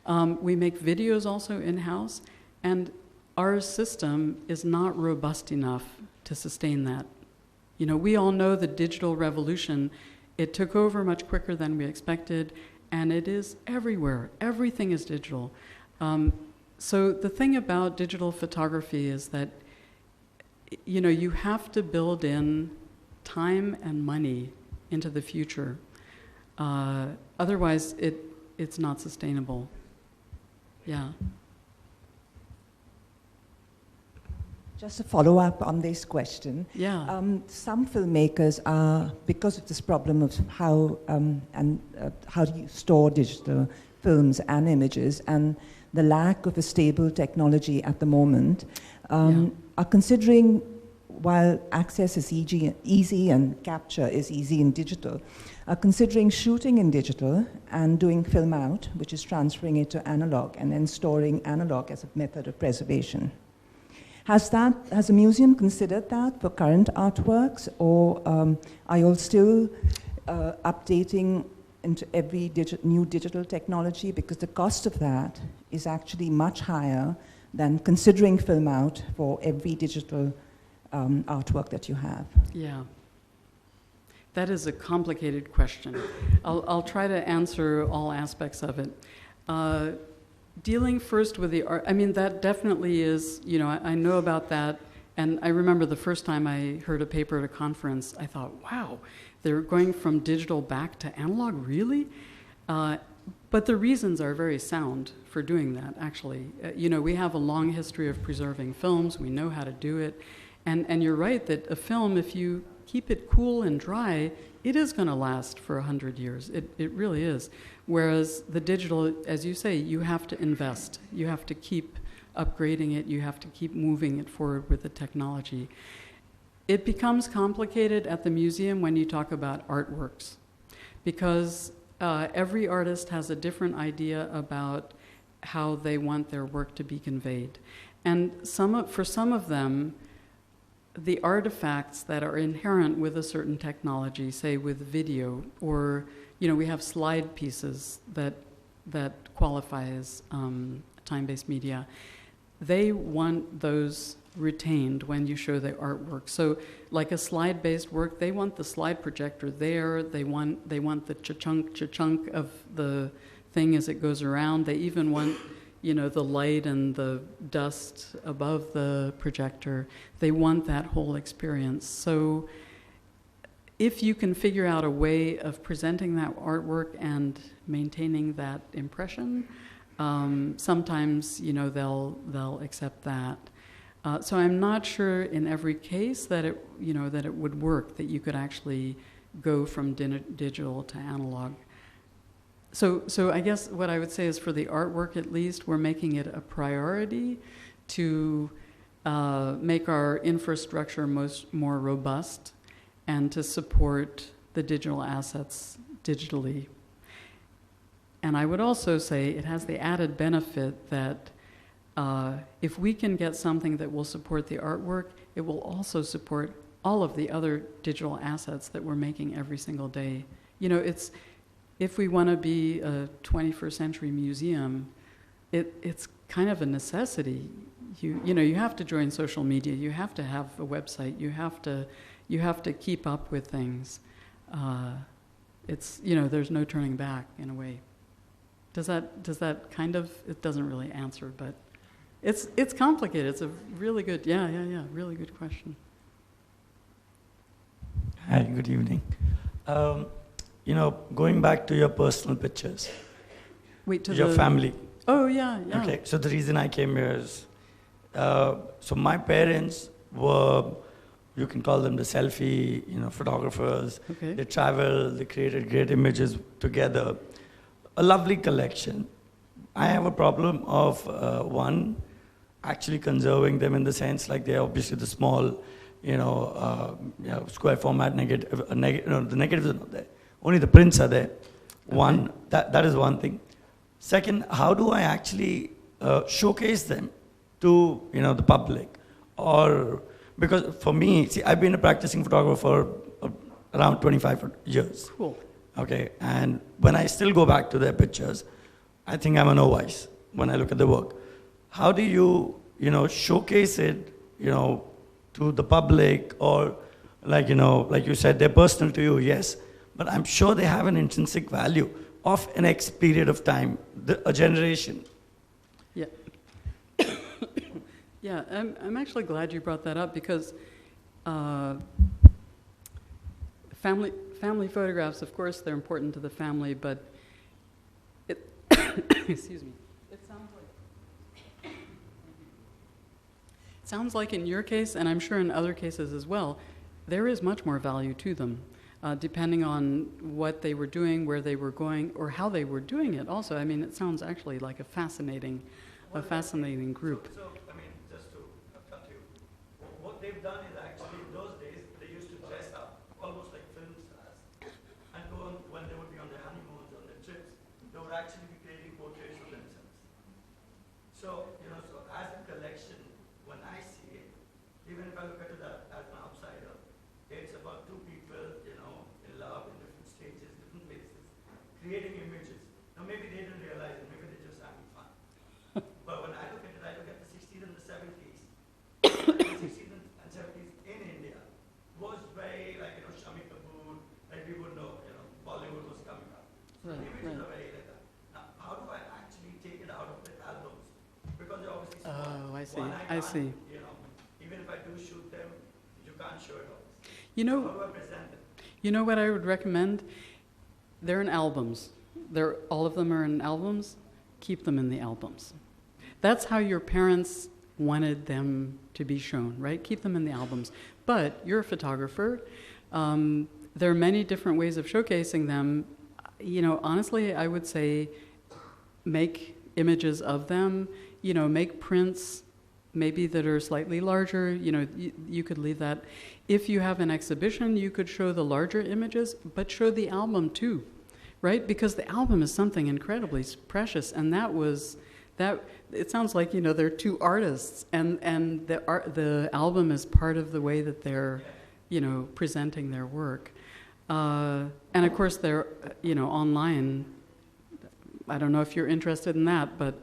We make videos also in-house, and our system is not robust enough to sustain that. You know, we all know the digital revolution. It took over much quicker than we expected, and it is everywhere. Everything is digital. So the thing about digital photography is that, you know, you have to build in time and money into the future. Otherwise, it's not sustainable. Yeah. Just a follow-up on this question. Yeah. Some filmmakers are, because of this problem of how do you store digital films and images, and the lack of a stable technology at the moment, are considering, while access is easy and capture is easy in digital, are considering shooting in digital and doing film out, which is transferring it to analog and then storing analog as a method of preservation. Has the museum considered that for current artworks, or are you all still updating into every new digital technology? Because the cost of that is actually much higher than considering film out for every digital artwork that you have. Yeah. That is a complicated question. I'll try to answer all aspects of it. Dealing first with the art, I mean, that definitely is, you know, I know about that, and I remember the first time I heard a paper at a conference, I thought, wow, they're going from digital back to analog, really? But the reasons are very sound for doing that, actually. You know, we have a long history of preserving films, we know how to do it, and you're right that a film, if you keep it cool and dry, it is going to last for 100 years. It really is. Whereas the digital, as you say, you have to invest. You have to keep upgrading it. You have to keep moving it forward with the technology. It becomes complicated at the museum when you talk about artworks, because every artist has a different idea about how they want their work to be conveyed. And for some of them, the artifacts that are inherent with a certain technology, say with video, or, you know, we have slide pieces that qualify as time-based media, they want those retained when you show the artwork. So like a slide-based work, they want the slide projector there, they want the cha-chunk of the thing as it goes around, they even want, you know, the light and the dust above the projector. They want that whole experience. So if you can figure out a way of presenting that artwork and maintaining that impression, sometimes, you know, they'll accept that. So I'm not sure in every case that it would work, that you could actually go from digital to analog. So I guess what I would say is, for the artwork at least, we're making it a priority to make our infrastructure more robust and to support the digital assets digitally. And I would also say it has the added benefit that if we can get something that will support the artwork, it will also support all of the other digital assets that we're making every single day. You know, if we want to be a 21st century museum, it's kind of a necessity. You know, you have to join social media, you have to have a website, you have to keep up with things. It's, you know, there's no turning back in a way. Does that kind of, it doesn't really answer, but it's complicated. It's a really good, really good question. Hi, good evening. You know, going back to your personal pictures, your family. Oh, yeah. Okay, so the reason I came here is, so my parents were, you can call them the selfie, you know, photographers. Okay. They traveled, they created great images together. A lovely collection. I have a problem of, one, actually conserving them, in the sense like they're obviously the small, square format negative, the negatives are not there. Only the prints are there. Okay. One, that is one thing. Second, how do I actually showcase them to, the public? Or Because for me, see, I've been a practicing photographer for around 25 years. Cool. Okay, and when I still go back to their pictures, I think I'm a novice when I look at the work. How do you, showcase it, to the public, or like you said, they're personal to you, yes, but I'm sure they have an intrinsic value of an X period of time, a generation. Yeah. Yeah, I'm actually glad you brought that up because family photographs, of course, they're important to the family, but it, excuse me, it sounds like in your case, and I'm sure in other cases as well, there is much more value to them, depending on what they were doing, where they were going, or how they were doing it also. I mean, it sounds actually like a fascinating group. So, just to cut you, what they've done is actually, in those days, they used to dress up almost like film stars, and go on, when they would be on their honeymoons, on their trips, they would actually be creating portraits of themselves. So, so as a collection, when I see it, even if I look at it as an outsider, it's about two people, in love, in different stages, different places, creating images. Now, maybe they didn't realize it, maybe they're just having fun. But when I look at it, I look at the 60s and the 70s. The 60s and 70s in India was very, Shami Kapoor, like we would know, Bollywood was coming up. So the images are very like that. Now, how do I actually take it out of the albums? Because they're obviously small. Oh, I see. One, I see. Even if I do shoot them, you can't show it all. So how do I present them? You know what I would recommend? They're in albums. All of them are in albums. Keep them in the albums. That's how your parents wanted them to be shown, right? Keep them in the albums. But you're a photographer. There are many different ways of showcasing them. Honestly, I would say make images of them. Make prints, maybe that are slightly larger. You could leave that. If you have an exhibition, you could show the larger images, but show the album too, right? Because the album is something incredibly precious, and it sounds like they're two artists, and the album is part of the way that they're presenting their work, and of course they're online. I don't know if you're interested in that, but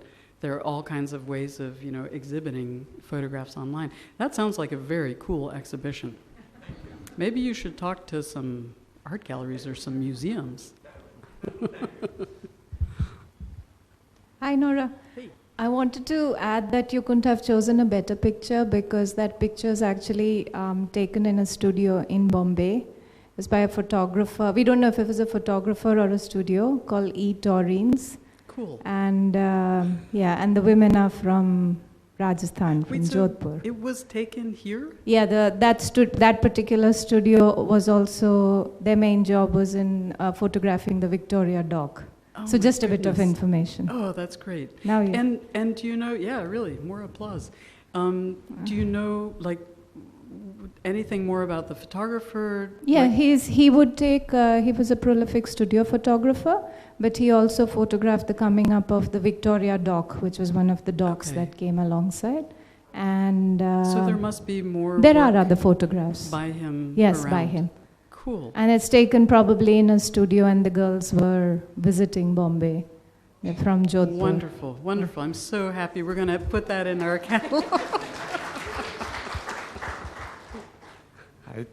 there are all kinds of ways of exhibiting photographs online. That sounds like a very cool exhibition. Maybe you should talk to some art galleries or some museums. Hi, Nora. Hey. I wanted to add that you couldn't have chosen a better picture because that picture is actually taken in a studio in Bombay. It was by a photographer. We don't know if it was a photographer or a studio called E. Taurines. Cool. And and the women are from Rajasthan, from Jodhpur. It was taken here? Yeah, that particular studio was also, their main job was in photographing the Victoria Dock. Oh, so just a bit goodness. of information. Oh, that's great. Now you. And do you know? Yeah, really, more applause. Do you know anything more about the photographer? Yeah, he was a prolific studio photographer, but he also photographed the coming up of the Victoria Dock, which was one of the docks that came alongside. And so there must be more. There are other photographs by him. Yes, around. by him. Cool. And it's taken probably in a studio, and the girls were visiting Bombay. They're from Jodhpur. Wonderful, wonderful. I'm so happy. We're going to put that in our catalog.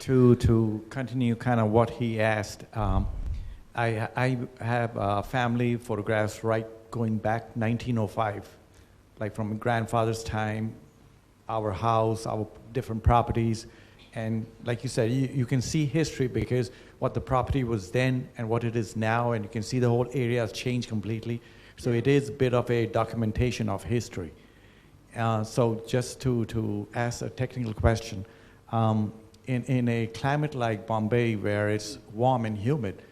To continue kind of what he asked, I have family photographs going back 1905, like from grandfather's time, our house, our different properties. And like you said, you can see history because what the property was then and what it is now, and you can see the whole area has changed completely. So it is a bit of a documentation of history. So just to ask a technical question, in a climate like Bombay where it's warm and humid,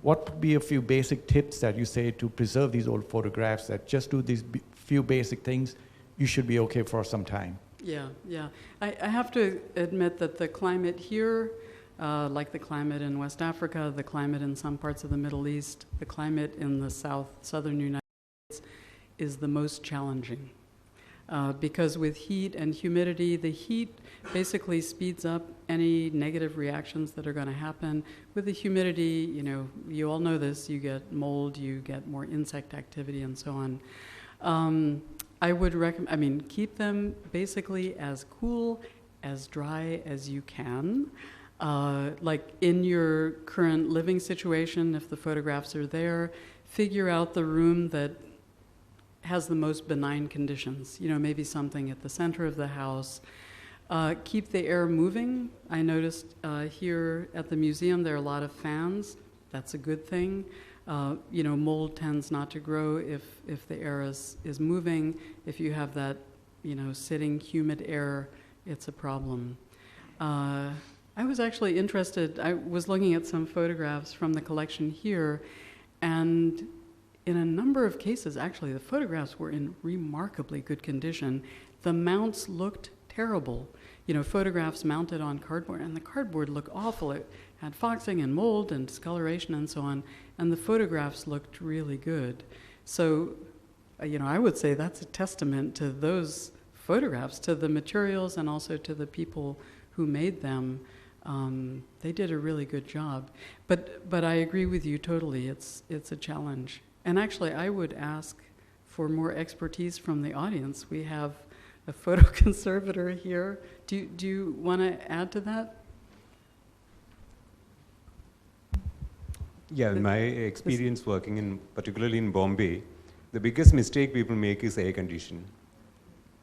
what would be a few basic tips that you say to preserve these old photographs that just do these few basic things, you should be okay for some time? Yeah. I have to admit that the climate here, like the climate in West Africa, the climate in some parts of the Middle East, the climate in the southern United States is the most challenging. because with heat and humidity, the heat basically speeds up any negative reactions that are going to happen. With the humidity, you all know this, you get mold, you get more insect activity and so on. I would recommend, keep them basically as cool, as dry as you can. Like in your current living situation, if the photographs are there, figure out the room that has the most benign conditions. Maybe something at the center of the house. Keep the air moving. I noticed here at the museum there are a lot of fans. That's a good thing. Mold tends not to grow if the air is moving. If you have that, sitting humid air, it's a problem. I was actually interested. I was looking at some photographs from the collection here, and in a number of cases, actually, the photographs were in remarkably good condition. The mounts looked terrible. Photographs mounted on cardboard, and the cardboard looked awful. It had foxing and mold and discoloration and so on, and the photographs looked really good. So, I would say that's a testament to those photographs, to the materials and also to the people who made them. They did a really good job. But I agree with you totally. It's a challenge. And actually, I would ask for more expertise from the audience. We have a photo conservator here. Do you want to add to that? Yeah, my experience working particularly in Bombay, the biggest mistake people make is air conditioning.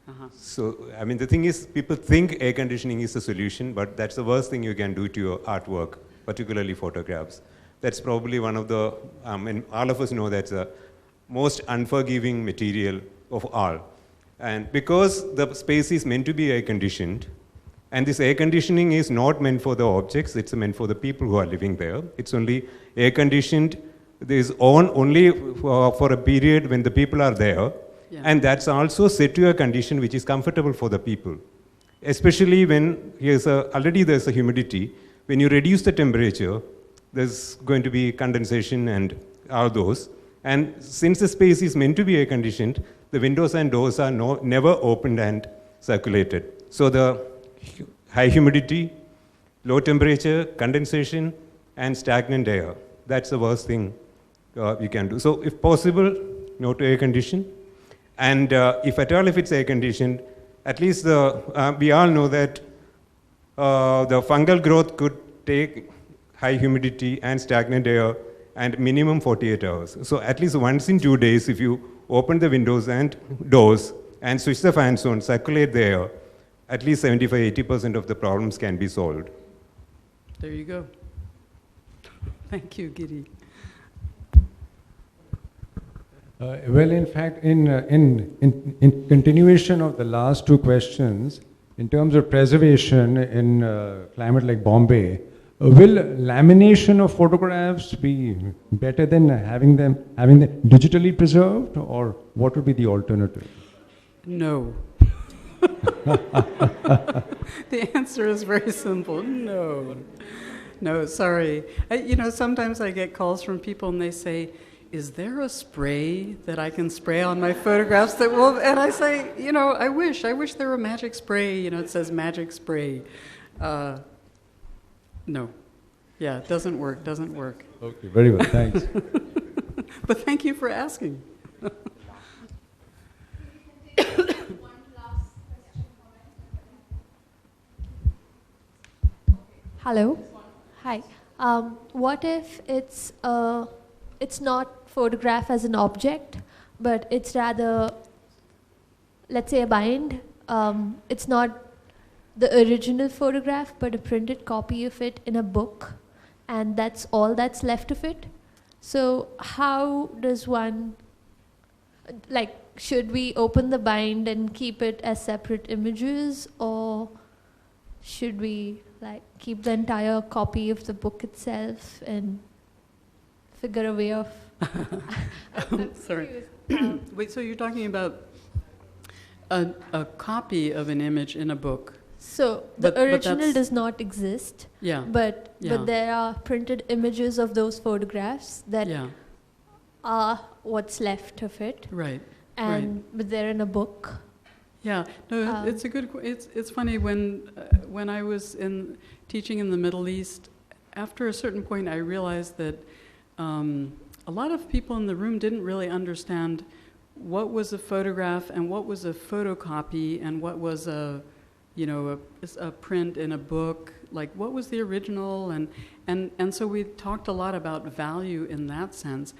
Uh-huh. So, the thing is, people think air conditioning is the solution, but that's the worst thing you can do to your artwork, particularly photographs. That's probably one of the, all of us know that's the most unforgiving material of all. And because the space is meant to be air conditioned, and this air conditioning is not meant for the objects, it's meant for the people who are living there. It's only air conditioned, it's on only for a period when the people are there. Yeah. And that's also set to a condition which is comfortable for the people. Especially when already there's a humidity. When you reduce the temperature, there's going to be condensation and all those. And since the space is meant to be air conditioned, the windows and doors are never opened and circulated. So the high humidity, low temperature, condensation, and stagnant air, that's the worst thing you can do. So if possible, no to air condition. And if at all, if it's air conditioned, at least we all know that the fungal growth could take high humidity and stagnant air and minimum 48 hours. So at least once in 2 days, if you open the windows and doors and switch the fans on, circulate the air, at least 75-80% of the problems can be solved. There you go. Thank you, Giri. Well, in fact, in continuation of the last two questions, in terms of preservation in climate like Bombay, will lamination of photographs be better than having them digitally preserved, or what would be the alternative? No. The answer is very simple. No. No, sorry. Sometimes I get calls from people and they say, is there a spray that I can spray on my photographs that will, and I say, I wish there were magic spray, it says magic spray. No. Yeah, it doesn't work. Okay, very well, thanks. But thank you for asking. Hello. Hi. What if it's not photograph as an object, but it's rather, let's say, a bind. It's not the original photograph, but a printed copy of it in a book, and that's all that's left of it. So how does one, should we open the bind and keep it as separate images, or should we keep the entire copy of the book itself and figure a way of... Sorry. Wait, so you're talking about a copy of an image in a book? So the original does not exist, but there are printed images of those photographs that are what's left of it. Right. But they're in a book. Yeah, no, it's a good. It's funny when I was teaching in the Middle East. After a certain point, I realized that a lot of people in the room didn't really understand what was a photograph and what was a photocopy and what was a print in a book. Like, what was the original? And so we talked a lot about value in that sense.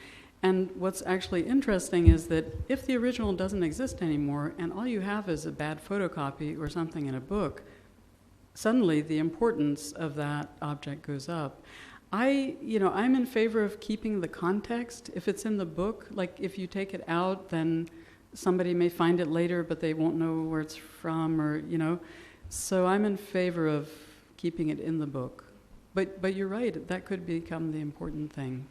And what's actually interesting is that if the original doesn't exist anymore and all you have is a bad photocopy or something in a book, suddenly the importance of that object goes up. I'm in favor of keeping the context. If it's in the book, like if you take it out, then somebody may find it later, but they won't know where it's from, So I'm in favor of keeping it in the book. But you're right, that could become the important thing.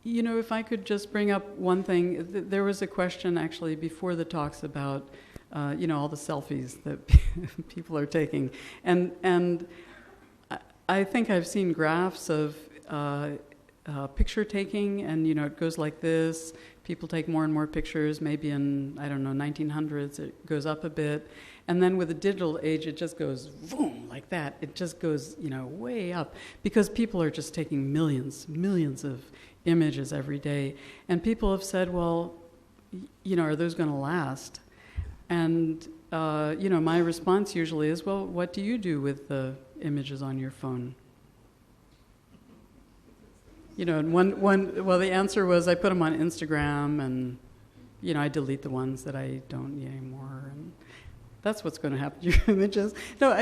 If I could just bring up one thing, there was a question actually before the talks about, all the selfies that people are taking. And I think I've seen graphs of picture taking, and, it goes like this. People take more and more pictures. Maybe in, 1900s, it goes up a bit. And then with the digital age, it just goes boom, like that. It just goes, way up. Because people are just taking millions of images every day. And people have said, well, are those going to last? And, my response usually is, well, what do you do with the images on your phone? And the answer was I put them on Instagram, and, I delete the ones that I don't need anymore. And that's what's going to happen to your images. No,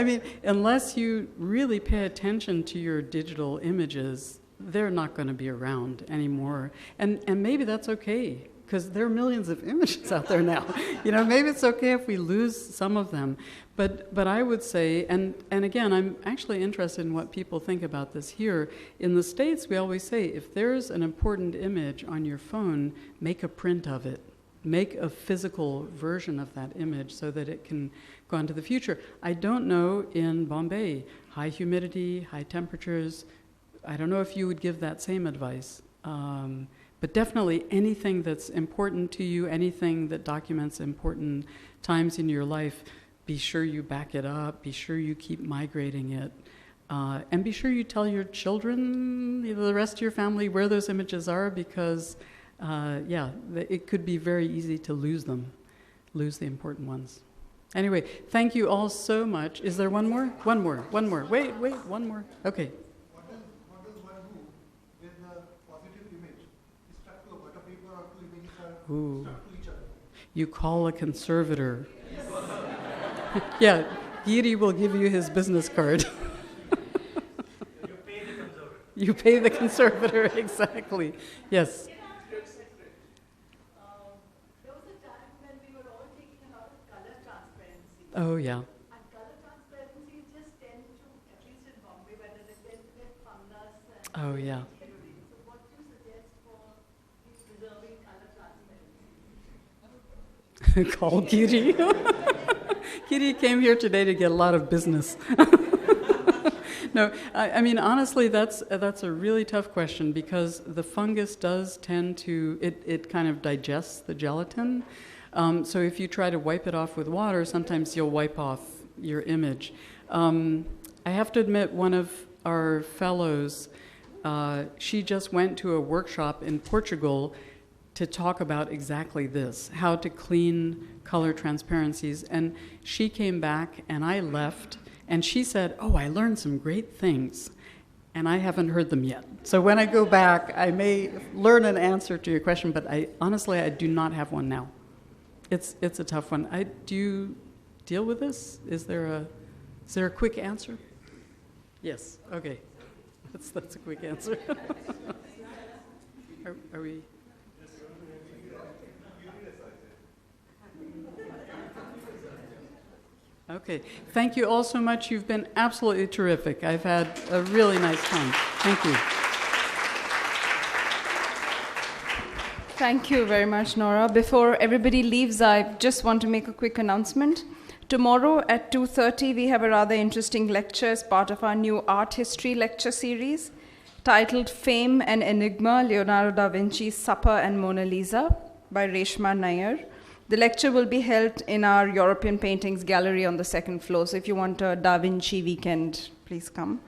unless you really pay attention to your digital images, they're not going to be around anymore. And maybe that's okay, because there are millions of images out there now. Maybe it's okay if we lose some of them. But I would say, and again, I'm actually interested in what people think about this here. In the States, we always say, if there's an important image on your phone, make a print of it. Make a physical version of that image so that it can go into the future. I don't know in Bombay, high humidity, high temperatures, I don't know if you would give that same advice. But definitely anything that's important to you, anything that documents important times in your life, be sure you back it up, be sure you keep migrating it, and be sure you tell your children, the rest of your family, where those images are, because, it could be very easy to lose them, lose the important ones. Anyway, thank you all so much. Is there one more? One more. Wait, one more. Okay. What does one do when a positive image is stuck to a butter paper or two images are stuck to each other? You call a conservator. Yeah, Giri will give you his business card. You pay the conservator, exactly. Yes. There was a time when we were all taking a lot of color transparency. Oh, yeah. And color transparency just tend to, at least in Bombay, whether they tend to get fungus and Oh, yeah. So what do you suggest for preserving color transparency? Call Giri. Giri came here today to get a lot of business. No, honestly, that's a really tough question, because the fungus does tend to, it kind of digests the gelatin. So if you try to wipe it off with water, sometimes you'll wipe off your image. I have to admit, one of our fellows, she just went to a workshop in Portugal to talk about exactly this, how to clean color transparencies. And she came back and I left, and she said, oh, I learned some great things, and I haven't heard them yet. So when I go back, I may learn an answer to your question, but honestly, I do not have one now. It's a tough one. Do you deal with this? Is there a quick answer? Yes, okay. That's a quick answer. Are we... Okay. Thank you all so much. You've been absolutely terrific. I've had a really nice time. Thank you. Thank you very much, Nora. Before everybody leaves, I just want to make a quick announcement. Tomorrow at 2:30, we have a rather interesting lecture as part of our new art history lecture series titled Fame and Enigma, Leonardo da Vinci's Supper and Mona Lisa by Reshma Nair. The lecture will be held in our European Paintings Gallery on the second floor. So if you want a Da Vinci weekend, please come.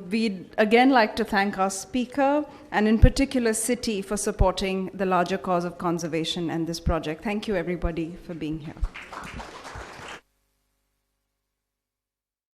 We'd again like to thank our speaker, and in particular City, for supporting the larger cause of conservation and this project. Thank you everybody for being here.